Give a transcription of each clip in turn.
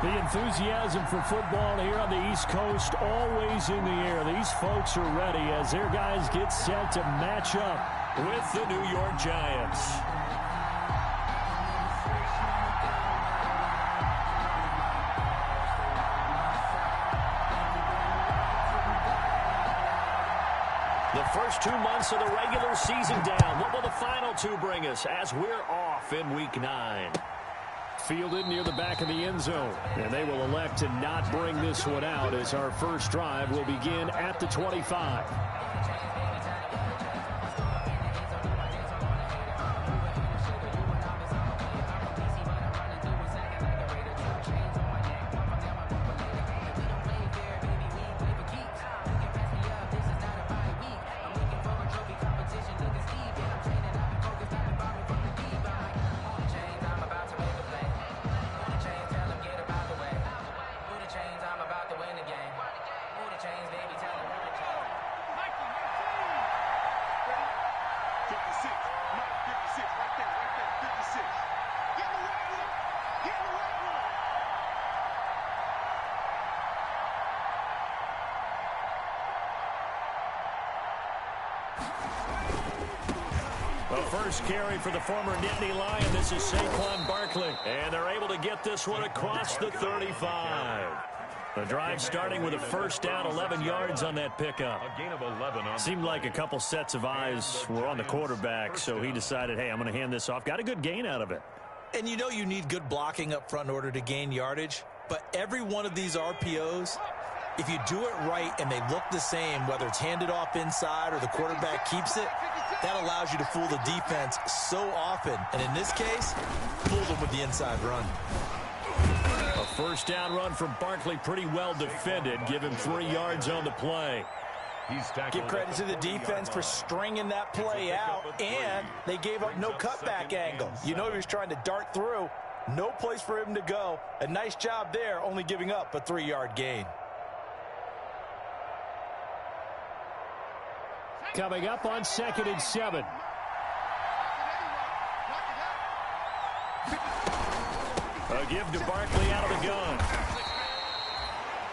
The enthusiasm for football here on the East Coast always in the air. These folks are ready as their guys get set to match up with the New York Giants. The first 2 months of the regular season down. What will the final two bring us as we're off in Week 9? Fielded near the back of the end zone. And they will elect to not bring this one out as our first drive will begin at the 25. The first carry for the former Nittany Lion. This is Saquon Barkley. And they're able to get this one across the 35. The drive starting with a first down, 11 yards on that pickup. A gain of 11 on. Seemed like a couple sets of eyes were on the quarterback, so he decided, hey, I'm going to hand this off. Got a good gain out of it. And you know you need good blocking up front in order to gain yardage. But every one of these RPOs, if you do it right and they look the same, whether it's handed off inside or the quarterback keeps it, that allows you to fool the defense so often. And in this case, fool them with the inside run. A first down run from Barkley, pretty well defended. Give him 3 yards on the play. Give credit to the defense for stringing that play out, and they gave up no cutback angle. You know he was trying to dart through. No place for him to go. A nice job there, only giving up a 3-yard gain. Coming up on 2nd and 7. A give to Barkley out of the gun.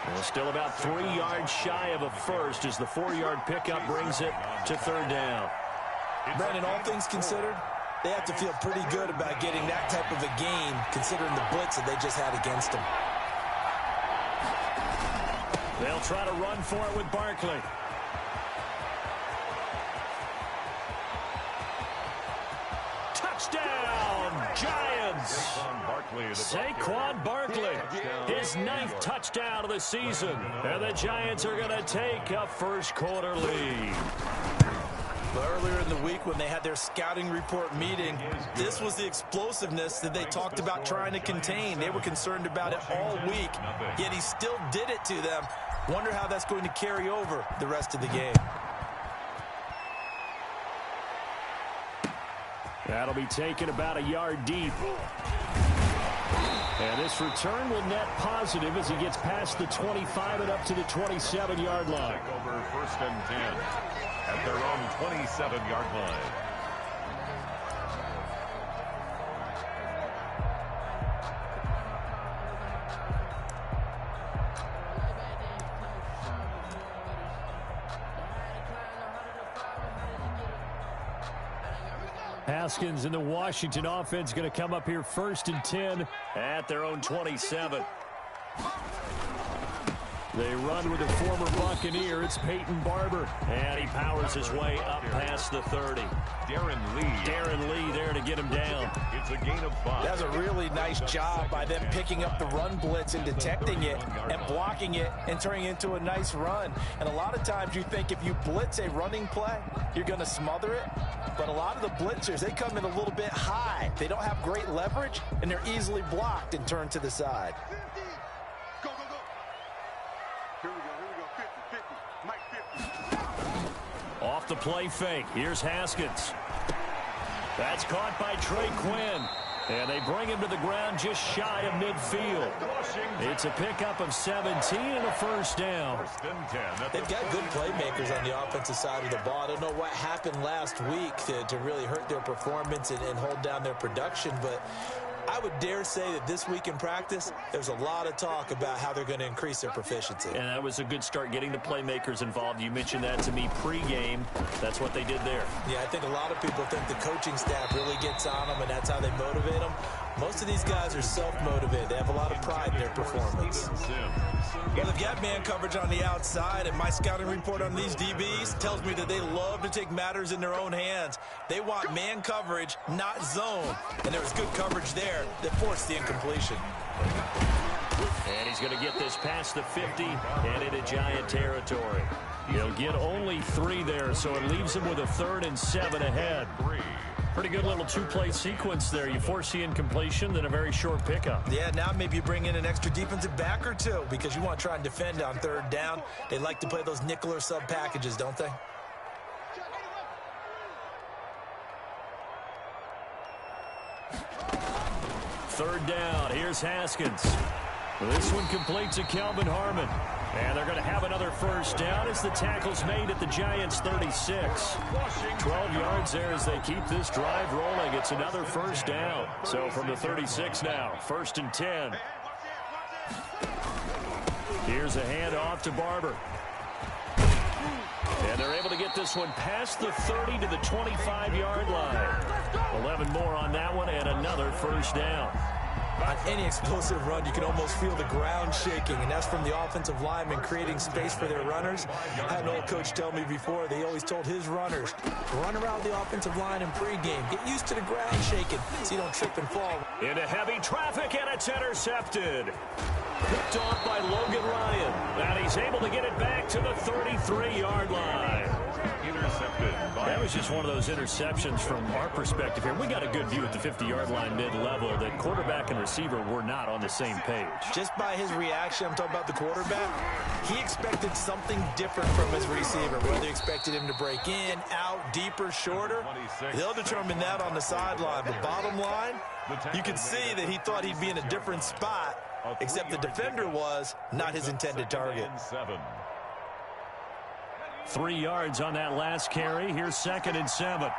Well, still about 3 yards shy of a first as the 4-yard pickup brings it to 3rd down. Brandon, all things considered, they have to feel pretty good about getting that type of a gain considering the blitz that they just had against them. They'll try to run for it with Barkley. Touchdown, Giants! Saquon Barkley, his 9th touchdown of the season. And the Giants are going to take a first-quarter lead. But earlier in the week when they had their scouting report meeting, this was the explosiveness that they talked about trying to contain. They were concerned about it all week, yet he still did it to them. Wonder how that's going to carry over the rest of the game. That'll be taken about a yard deep. And this return will net positive as he gets past the 25 and up to the 27-yard line. Over 1st and 10 at their own 27-yard line. Haskins and the Washington offense going to come up here 1st and 10 at their own 27. They run with a former Buccaneer. It's Peyton Barber. And he powers his way up past the 30. Darren Lee there to get him down. It's a gain of 5. That's a really nice job by them picking up the run blitz and detecting it and blocking it and turning it into a nice run. And a lot of times you think if you blitz a running play, you're going to smother it. But a lot of the blitzers, they come in a little bit high. They don't have great leverage, and they're easily blocked and turned to the side. Off the play fake. Here's Haskins. That's caught by Trey Quinn. And they bring him to the ground just shy of midfield. It's a pickup of 17 and a first down. They've got good playmakers on the offensive side of the ball. I don't know what happened last week to really hurt their performance and hold down their production, but I would dare say that this week in practice, there's a lot of talk about how they're going to increase their proficiency. And that was a good start, getting the playmakers involved. You mentioned that to me pregame. That's what they did there. Yeah, I think a lot of people think the coaching staff really gets on them, and that's how they motivate them. Most of these guys are self-motivated. They have a lot of pride in their performance. Well, they've got man coverage on the outside, and my scouting report on these DBs tells me that they love to take matters in their own hands. They want man coverage, not zone. And there was good coverage there that forced the incompletion. And he's going to get this past the 50 and into Giant territory. He'll get only 3 there, so it leaves him with a 3rd and 7 ahead. Pretty good little 2-play sequence there. You force the incompletion, then a very short pickup. Yeah, now maybe you bring in an extra defensive back or 2 because you want to try and defend on 3rd down. They like to play those nickel or sub packages, don't they? Third down. Here's Haskins. This one completes to Kelvin Harmon. And they're going to have another first down as the tackle's made at the Giants' 36. 12 yards there as they keep this drive rolling. It's another first down. So from the 36 now, 1st and 10. Here's a handoff to Barber. And they're able to get this one past the 30 to the 25-yard line. 11 more on that one and another first down. On any explosive run, you can almost feel the ground shaking, and that's from the offensive linemen creating space for their runners. I had an old coach tell me before, they always told his runners, run around the offensive line in pregame. Get used to the ground shaking so you don't trip and fall. Into heavy traffic, and it's intercepted. Picked off by Logan Ryan. And he's able to get it back to the 33-yard line. Intercepted. That was just one of those interceptions from our perspective here. We got a good view at the 50-yard line mid-level that quarterback and receiver were not on the same page. Just by his reaction, I'm talking about the quarterback, he expected something different from his receiver. Whether he expected him to break in, out, deeper, shorter, they'll determine that on the sideline. But bottom line, you could see that he thought he'd be in a different spot, except the defender was not his intended target. 3 yards on that last carry. Here's 2nd and 7.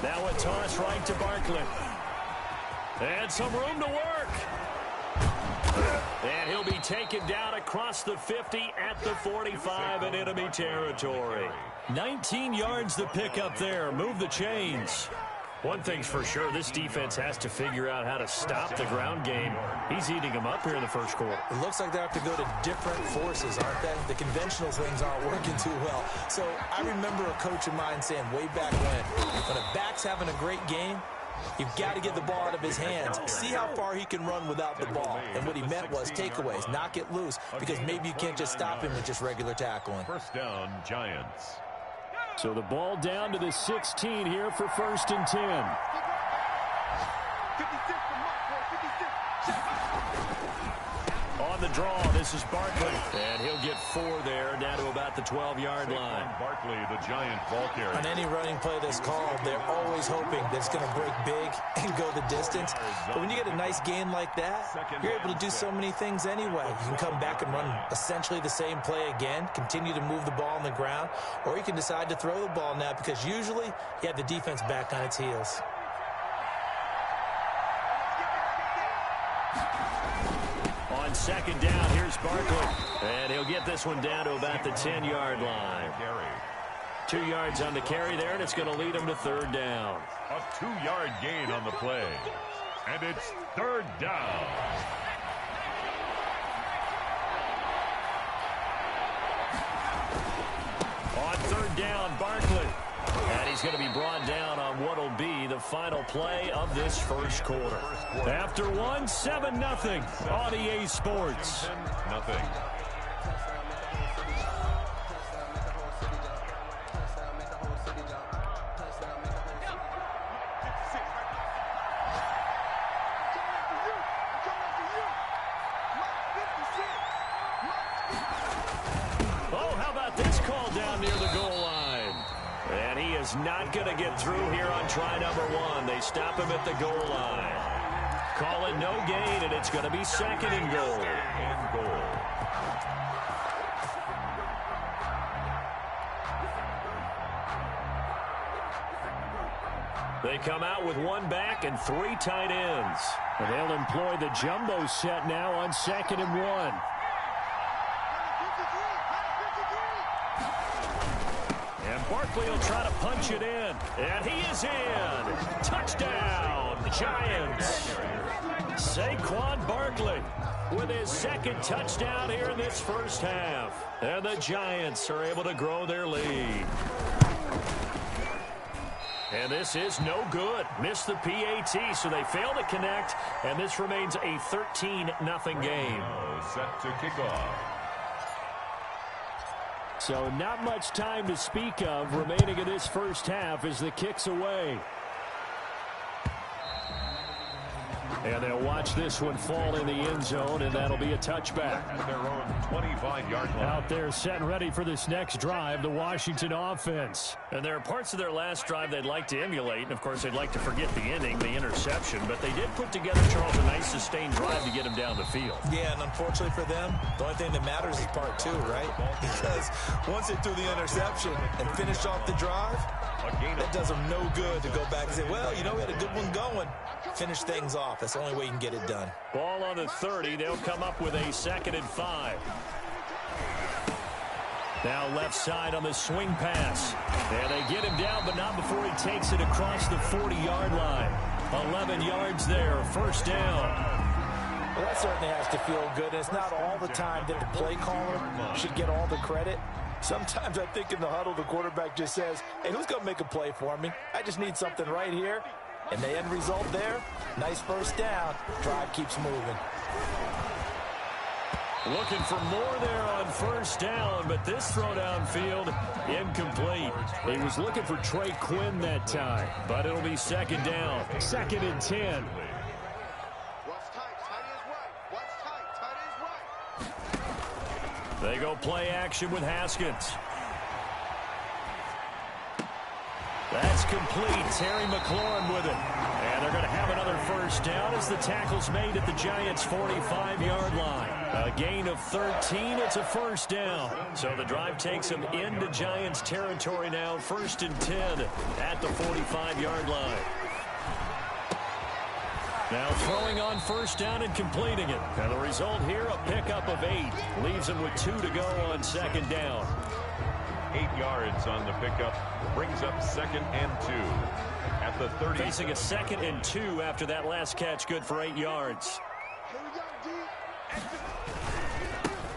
Now a toss right to Barkley. And some room to work. And he'll be taken down across the 50 at the 45 in enemy territory. 19 yards to pick up there. Move the chains. One thing's for sure, this defense has to figure out how to stop the ground game. He's eating them up here in the first quarter. It looks like they have to go to different forces, aren't they? The conventional things aren't working too well. So I remember a coach of mine saying way back when a back's having a great game, you've got to get the ball out of his hands. See how far he can run without the ball. And what he meant was takeaways, knock it loose, because maybe you can't just stop him with just regular tackling. First down, Giants. So the ball down to the 16 here for 1st and 10. On the draw, this is Barkley. And he'll get 4 there, down to about the 12-yard line. Barkley, the Giant ball carrier. On any running play that's called, they're always hoping that it's going to break big and go the distance. But when you get a nice gain like that, you're able to do so many things anyway. You can come back and run essentially the same play again, continue to move the ball on the ground, or you can decide to throw the ball now because usually you have the defense back on its heels. On 2nd down, here's Barkley. And he'll get this one down to about the 10-yard line. 2 yards on the carry there, and it's going to lead him to 3rd down. A 2-yard gain on the play. And it's 3rd down. On 3rd down, Barkley. And he's going to be brought down on what will be the final play of this first quarter. After one, 7-0 on EA Sports. Nothing. Oh, how about this call down near the goal line? And he is not going to get through here on try number 1. They stop him at the goal line. Call it no gain, and it's going to be 2nd and goal. They come out with one back and 3 tight ends. And they'll employ the jumbo set now on 2nd and 1. And Barkley will try to punch it in. And he is in. Touchdown, Giants. Saquon Barkley with his 2nd touchdown here in this first half. And the Giants are able to grow their lead. And this is no good. Missed the PAT, so they fail to connect. And this remains a 13-0 game. Set to kick off. So not much time to speak of remaining in this first half as the kick's away. And they'll watch this one fall in the end zone, and that'll be a touchback. At their own 25-yard line. Out there set and ready for this next drive, the Washington offense. And there are parts of their last drive they'd like to emulate, and of course they'd like to forget the inning, the interception, but they did put together, Charles, a nice sustained drive to get him down the field. Yeah, and unfortunately for them, the only thing that matters is part 2, right? Because once they threw the interception and finished off the drive, that does them no good to go back and say, well, you know, we had a good one going. Finish things off. That's the only way you can get it done. Ball on the 30. They'll come up with a 2nd and 5. Now left side on the swing pass. And they get him down, but not before he takes it across the 40-yard line. 11 yards there, first down. Well, that certainly has to feel good. It's not all the time that the play caller should get all the credit. Sometimes I think in the huddle, the quarterback just says, hey, who's going to make a play for me? I just need something right here. And the end result there, nice first down. Drive keeps moving. Looking for more there on first down, but this throw downfield, incomplete. He was looking for Trey Quinn that time, but it'll be 2nd down. 2nd and 10. They go play action with Haskins. That's complete. Terry McLaurin with it. And they're going to have another first down as the tackle's made at the Giants' 45-yard line. A gain of 13. It's a first down. So the drive takes them into Giants territory now. 1st and 10 at the 45-yard line. Now throwing on first down and completing it. And the result here, a pickup of 8. Leaves them with 2 to go on 2nd down. 8 yards on the pickup. Brings up 2nd and 2. At the 30. Facing a 2nd and 2 after that last catch. Good for 8 yards.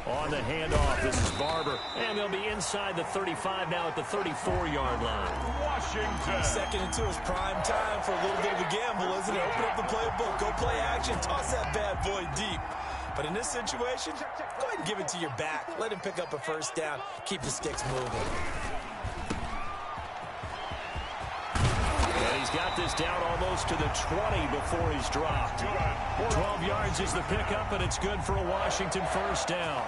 On the handoff, this is Barber. And they'll be inside the 35 now at the 34-yard line. Washington. 2nd and 2 is prime time for a little bit of a gamble, isn't it? Open up the playbook. Go play action. Toss that bad boy deep. But in this situation, go ahead and give it to your back. Let him pick up a first down. Keep the sticks moving. And he's got this down almost to the 20 before he's dropped. 12 yards is the pickup, and it's good for a Washington first down.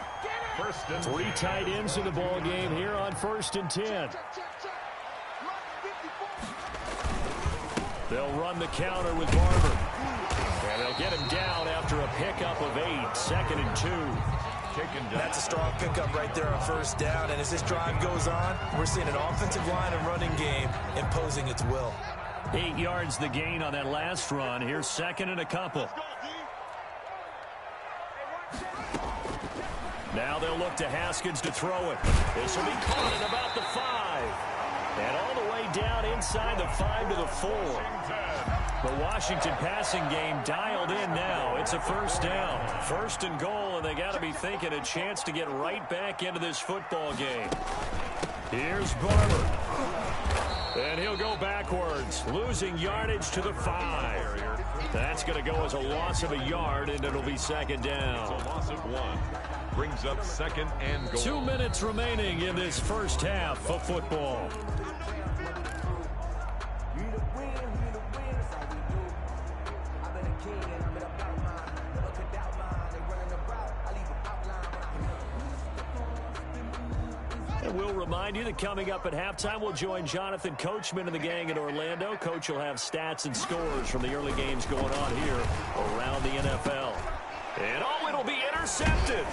3 tight ends in the ball game here on 1st and 10. They'll run the counter with Barber. And they'll get him down after a pickup of 8. 2nd and 2. That's a strong pickup right there on first down. And as this drive goes on, we're seeing an offensive line and running game imposing its will. 8 yards the gain on that last run. Here's 2nd and a couple. Now they'll look to Haskins to throw it. This will be caught at about the 5. And all the way down inside the 5 to the 4. The Washington passing game dialed in now. It's a first down. 1st and goal, and they got to be thinking a chance to get right back into this football game. Here's Barber. And he'll go backwards, losing yardage to the 5. That's going to go as a loss of a yard, and it'll be 2nd down. It's a loss of 1. Brings up 2nd and goal. 2 minutes remaining in this first half of football. And we'll remind you that coming up at halftime, we'll join Jonathan Coachman and the gang in Orlando. Coach will have stats and scores from the early games going on here around the NFL. And oh, it'll be intercepted.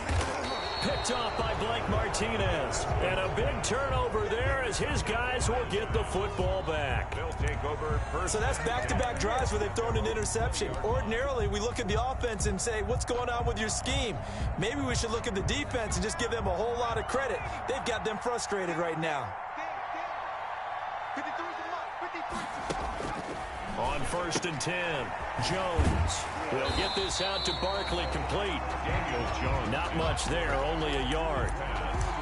Picked off by Blake Martinez. And a big turnover there as his guys will get the football back. They'll take over first. So that's back-to-back drives where they've thrown an interception. Ordinarily, we look at the offense and say, what's going on with your scheme? Maybe we should look at the defense and just give them a whole lot of credit. They've got them frustrated right now. On 1st and 10, Jones will get this out to Barkley, complete. Jones. Not much there, only a yard.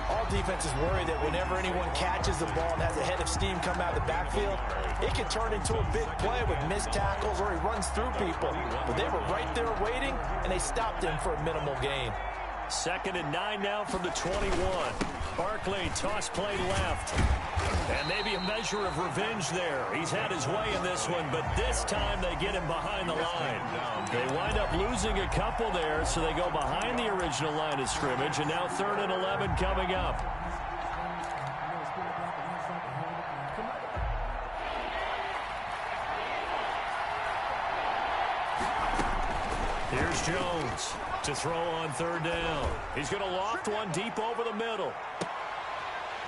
All defenses worry that whenever anyone catches the ball and has a head of steam come out of the backfield, it can turn into a big play with missed tackles or he runs through people. But they were right there waiting, and they stopped him for a minimal gain. 2nd and 9 now from the 21. Barkley, toss play left. And maybe a measure of revenge there. He's had his way in this one, but this time they get him behind the line. They wind up losing a couple there, so they go behind the original line of scrimmage, and now 3rd and 11 coming up. Here's Jones to throw on 3rd down. He's going to loft one deep over the middle.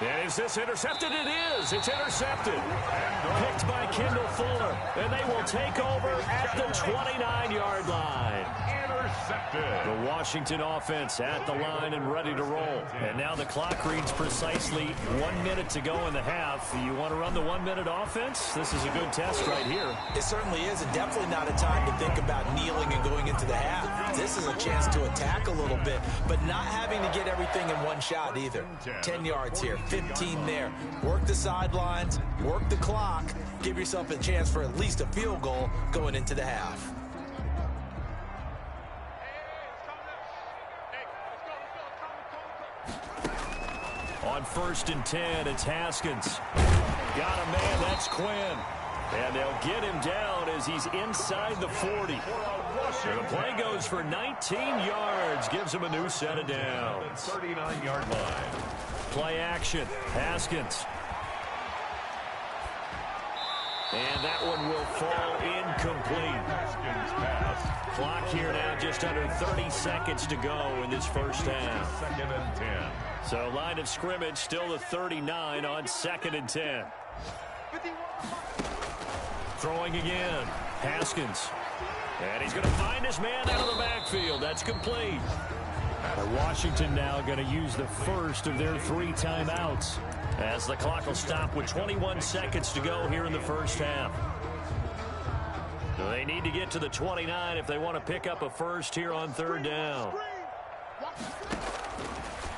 And is this intercepted? It is. It's intercepted. Picked by Kendall Fuller. And they will take over at the 29-yard line. Intercepted. The Washington offense at the line and ready to roll. And now the clock reads precisely 1 minute to go in the half. You want to run the 1 minute offense? This is a good test right here. It certainly is, and definitely not a time to think about kneeling and going into the half. This is a chance to attack a little bit, but not having to get everything in one shot either. 10 yards here, 15 there. Work the sidelines, work the clock, give yourself a chance for at least a field goal going into the half. On 1st and 10, it's Haskins. Got a man, that's Quinn. And they'll get him down as he's inside the 40. And the play goes for 19 yards, gives him a new set of downs. 39-yard line. Play action, Haskins. And that one will fall incomplete. Haskins pass. Clock here now, just under 30 seconds to go in this first half. 2nd and 10. So line of scrimmage still the 39 on 2nd and 10. Throwing again, Haskins. And he's going to find his man out of the backfield. That's complete. Washington now going to use the first of their 3 timeouts as the clock will stop with 21 seconds to go here in the first half. So they need to get to the 29 if they want to pick up a first here on 3rd down.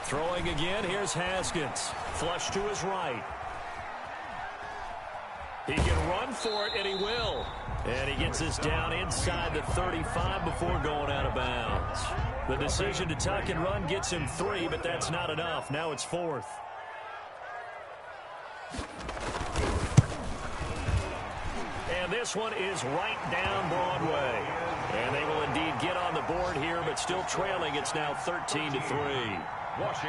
Throwing again, here's Haskins. Flush to his right. He can run for it, and he will. And he gets this down inside the 35 before going out of bounds. The decision to tuck and run gets him 3, but that's not enough. Now it's 4th. And this one is right down Broadway. And they will indeed get on the board here, but still trailing. It's now 13-3.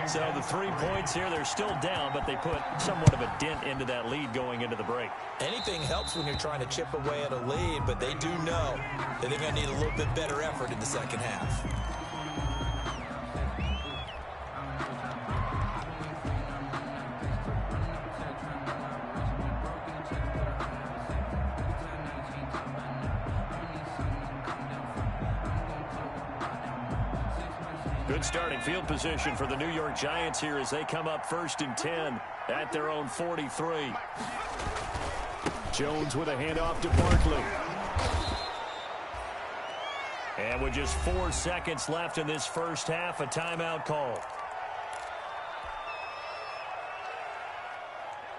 So the 3 points here, they're still down, but they put somewhat of a dent into that lead going into the break. Anything helps when you're trying to chip away at a lead, but they do know that they're going to need a little bit better effort in the second half. Good starting field position for the New York Giants here as they come up 1st and 10 at their own 43. Jones with a handoff to Barkley. And with just 4 seconds left in this first half, a timeout call.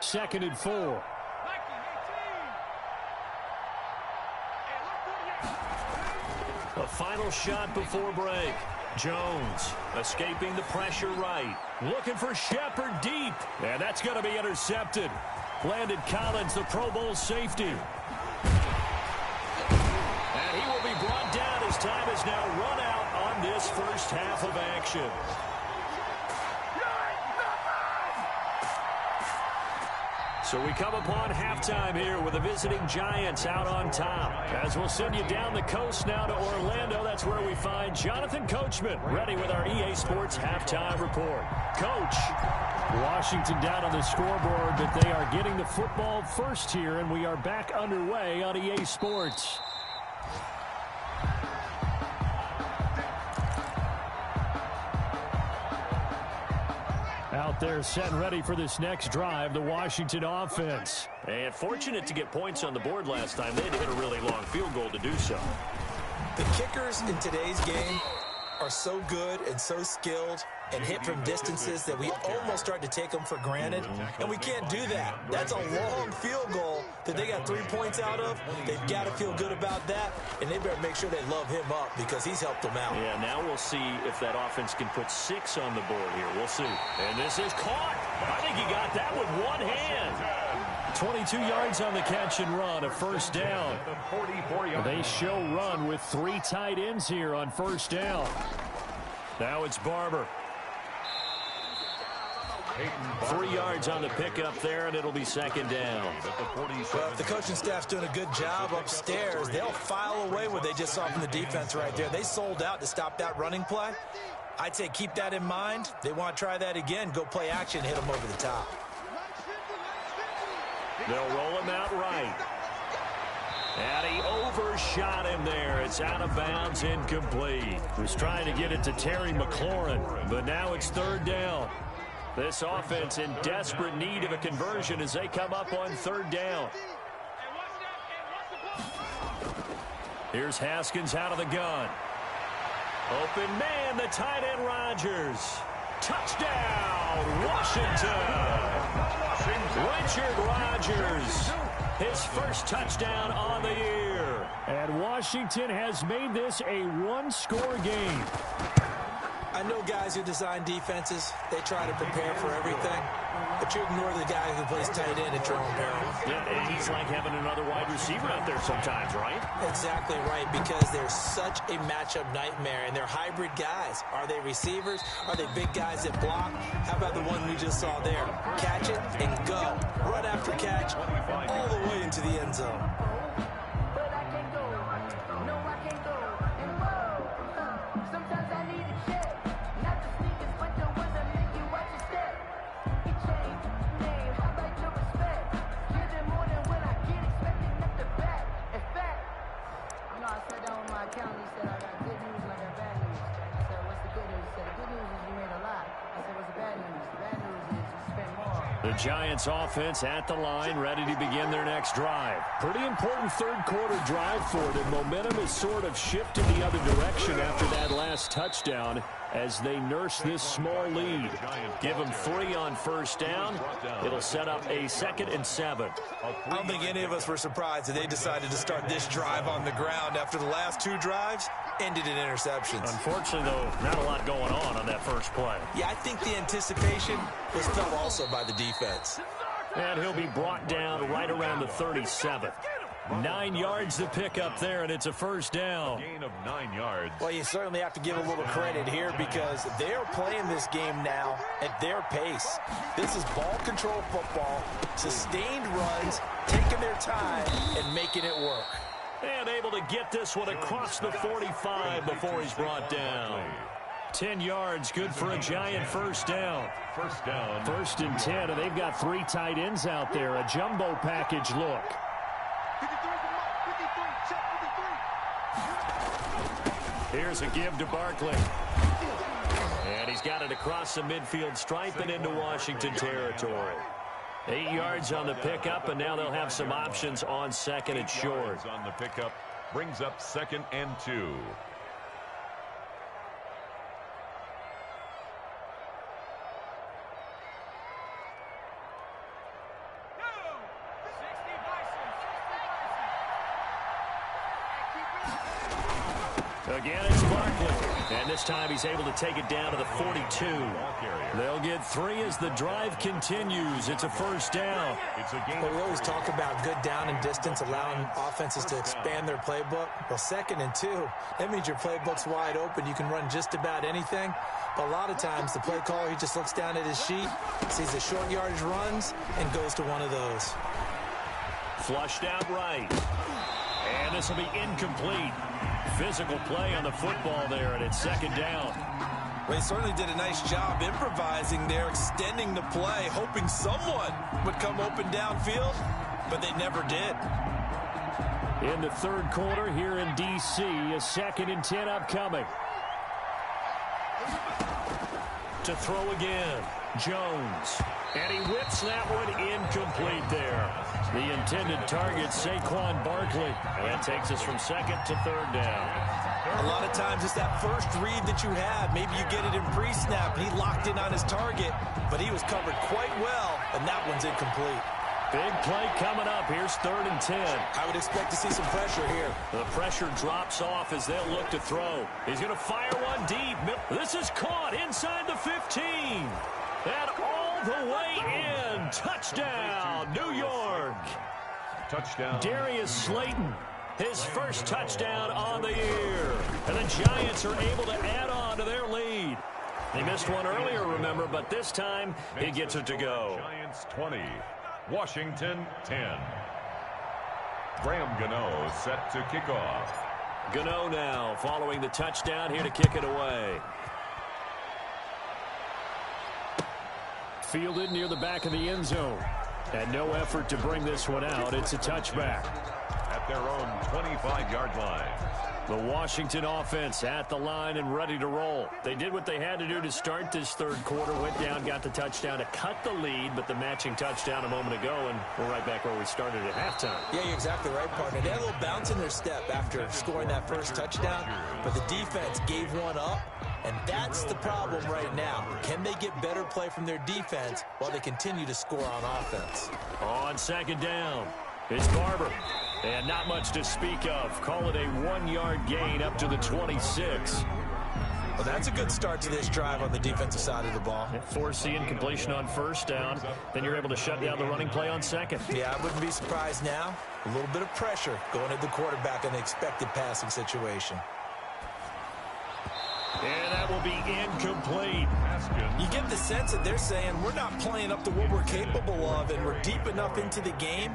2nd and 4. A final shot before break. Jones escaping the pressure right. Looking for Shepard deep. And that's going to be intercepted. Landon Collins, the Pro Bowl safety. And he will be brought down as time is now run out on this first half of action. So we come upon halftime here with the visiting Giants out on top. As we'll send you down the coast now to Orlando, that's where we find Jonathan Coachman, ready with our EA Sports halftime report. Coach, Washington down on the scoreboard, but they are getting the football first here, and we are back underway on EA Sports. Out there set and ready for this next drive, the Washington offense. And fortunate to get points on the board last time. They had to hit a really long field goal to do so. The kickers in today's game are so good and so skilled and hit from distances that we almost start to take them for granted, and we can't do that. That's a long field goal that they got 3 points out of. They've got to feel good about that, and they better make sure they love him up because he's helped them out. Yeah, now we'll see if that offense can put 6 on the board here. We'll see. And this is caught. I think he got that with one hand. 22 yards on the catch and run, a first down. They show run with 3 tight ends here on first down. Now it's Barber. 3 yards on the pickup there, and it'll be second down. Well, if the coaching staff's doing a good job upstairs, they'll file away what they just saw from the defense right there. They sold out to stop that running play. I'd say keep that in mind. They want to try that again. Go play action, hit them over the top. They'll roll him out right. And he overshot him there. It's out of bounds, incomplete. Was trying to get it to Terry McLaurin, but now it's third down. This offense in desperate need of a conversion as they come up on third down. Here's Haskins out of the gun. Open man, the tight end Rodgers. Touchdown, Washington. Richard Rodgers, his first touchdown on the year. And Washington has made this a one-score game. I know guys who design defenses, they try to prepare for everything, but you ignore the guy who plays tight end at your own peril. Yeah, and he's like having another wide receiver out there sometimes, right? Exactly right, because they're such a matchup nightmare, and they're hybrid guys. Are they receivers? Are they big guys that block? How about the one we just saw there? Catch it and go. Run after catch all the way into the end zone. The Giants offense at the line, ready to begin their next drive. Pretty important third quarter drive for them. Momentum is sort of shifted the other direction after that last touchdown as they nurse this small lead. Give them 3 on first down. It'll set up a 2nd and 7. I don't think any of us were surprised that they decided to start this drive on the ground after the last 2 drives ended in interceptions. Unfortunately, though, not a lot going on that first play. Yeah, I think the anticipation was felt also by the defense. And he'll be brought down right around the 37. 9 yards to pick up there, and it's a first down. Gain of 9 yards. Well, you certainly have to give a little credit here because they're playing this game now at their pace. This is ball control football, sustained runs, taking their time, and making it work. And able to get this one across the 45 before he's brought down. 10 yards, good for a Giant first down. First down. 1st and 10, and they've got 3 tight ends out there. A jumbo package look. Here's a give to Barkley. And he's got it across the midfield stripe and into Washington territory. 8 yards on the pickup, and now they'll have some options on 2nd and short. On the pickup brings up 2nd and 2. Again, it's Barkley. And this time he's able to take it down to the 42. They'll get 3 as the drive continues. It's a first down. Well, we always talk about good down and distance, allowing offenses to expand their playbook. Well, 2nd and 2, that means your playbook's wide open. You can run just about anything. But a lot of times, the play caller, he just looks down at his sheet, sees the short yardage runs, and goes to one of those. Flushed out right. And this will be incomplete. Physical play on the football there, and it's 2nd down. Well, he certainly did a nice job improvising there, extending the play, hoping someone would come open downfield, but they never did. In the 3rd quarter here in D.C., a 2nd and 10 upcoming. To throw again, Jones. And he whips that one incomplete there. The intended target, Saquon Barkley. And that takes us from 2nd to 3rd down. A lot of times it's that first read that you have. Maybe you get it in pre-snap, and he locked in on his target, but he was covered quite well, and that one's incomplete. Big play coming up. Here's 3rd and 10. I would expect to see some pressure here. The pressure drops off as they'll look to throw. He's going to fire one deep. This is caught inside the 15. And all the way in. Touchdown, New York. Touchdown. Darius Slayton, his first touchdown on the year. And the Giants are able to add on to their lead. They missed one earlier, remember, but this time he gets it to go. Giants 20, Washington 10. Graham Gano set to kick off. Gano now following the touchdown here to kick it away. Fielded near the back of the end zone. And no effort to bring this one out. It's a touchback. At their own 25-yard line. The Washington offense at the line and ready to roll. They did what they had to do to start this 3rd quarter. Went down, got the touchdown to cut the lead, but the matching touchdown a moment ago, and we're right back where we started at halftime. Yeah, you're exactly right, partner. They had a little bounce in their step after scoring that first touchdown, but the defense gave one up, and that's the problem right now. Can they get better play from their defense while they continue to score on offense? On 2nd down, it's Barber. And not much to speak of. Call it a 1-yard gain up to the 26. Well, that's a good start to this drive on the defensive side of the ball. Force the incompletion on 1st down. Then you're able to shut down the running play on 2nd. Yeah, I wouldn't be surprised now. A little bit of pressure going at the quarterback in the expected passing situation. And that will be incomplete. You get the sense that they're saying we're not playing up to what we're capable of, and we're deep enough into the game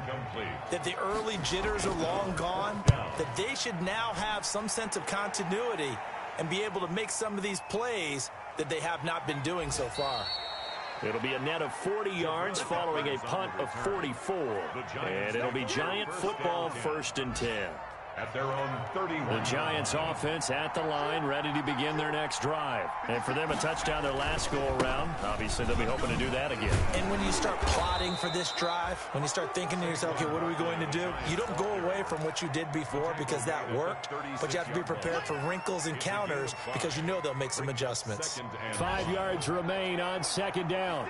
that the early jitters are long gone, that they should now have some sense of continuity and be able to make some of these plays that they have not been doing so far. It'll be a net of 40 yards following a punt of 44. And it'll be Giant football 1st and 10. At their own 31. The Giants offense at the line, ready to begin their next drive. And for them, a touchdown their last go-around. Obviously, they'll be hoping to do that again. And when you start plotting for this drive, when you start thinking to yourself, okay, what are we going to do? You don't go away from what you did before because that worked, but you have to be prepared for wrinkles and counters because you know they'll make some adjustments. 5 yards remain on 2nd down.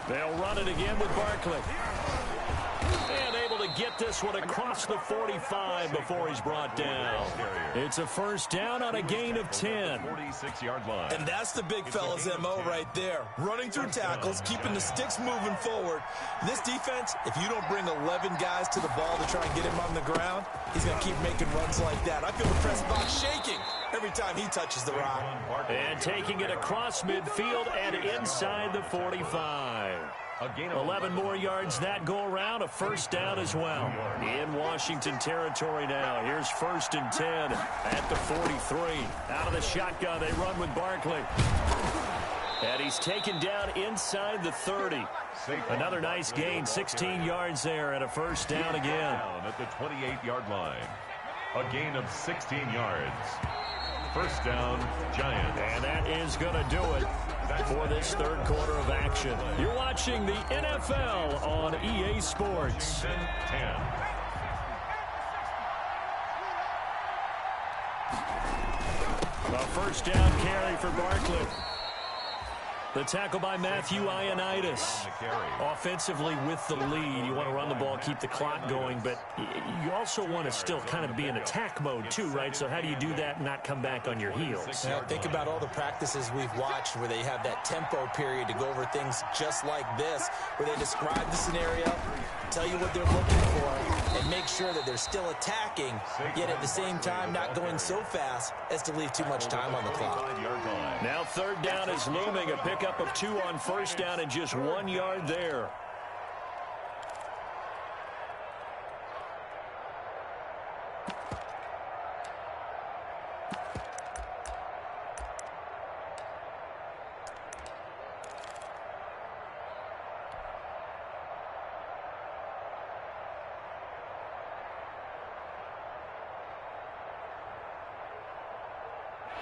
They'll run it again with Barkley. And able to get this one across the 45 before he's brought down. It's a 1st down on a gain of 10. 46-yard line. And that's the big fella's MO right there. Running through tackles, keeping the sticks moving forward. This defense, if you don't bring 11 guys to the ball to try and get him on the ground, he's going to keep making runs like that. I feel the press box shaking every time he touches the rock. And taking it across midfield and inside the 45. 11 more yards that go around, a 1st down as well. In Washington territory now. Here's 1st and 10 at the 43. Out of the shotgun, they run with Barkley. And he's taken down inside the 30. Another nice gain, 16 yards there and a 1st down again. At the 28-yard line. A gain of 16 yards. 1st down, Giants. And that is going to do it for this 3rd quarter of action. You're watching the NFL on EA Sports. 10. A 1st down carry for Barkley. The tackle by Matthew Ioannidis. Offensively with the lead, you want to run the ball, keep the clock going, but you also want to still kind of be in attack mode too, right? So how do you do that and not come back on your heels? Now, think about all the practices we've watched where they have that tempo period to go over things just like this, where they describe the scenario, tell you what they're looking for, and make sure that they're still attacking, yet at the same time not going so fast as to leave too much time on the clock. Now third down is looming, a pickup of 2 on first down and just 1 yard there.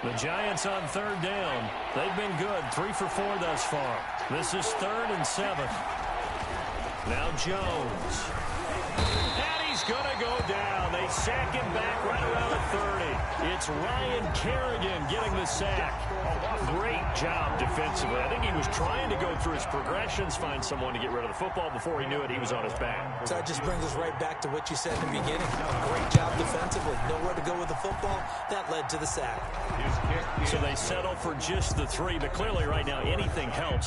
The Giants on third down. They've been good, 3 for 4 thus far. This is 3rd and 7. Now Jones. And he's going to go down. They sack him back right around the 30. It's Ryan Kerrigan getting the sack. Great job defensively. I think he was trying to go through his progressions, find someone to get rid of the football. Before he knew it, he was on his back. So that just brings us right back to what you said in the beginning. A great job defensively. Nowhere to go with the football. That led to the sack. So they settle for just the 3, but clearly right now anything helps.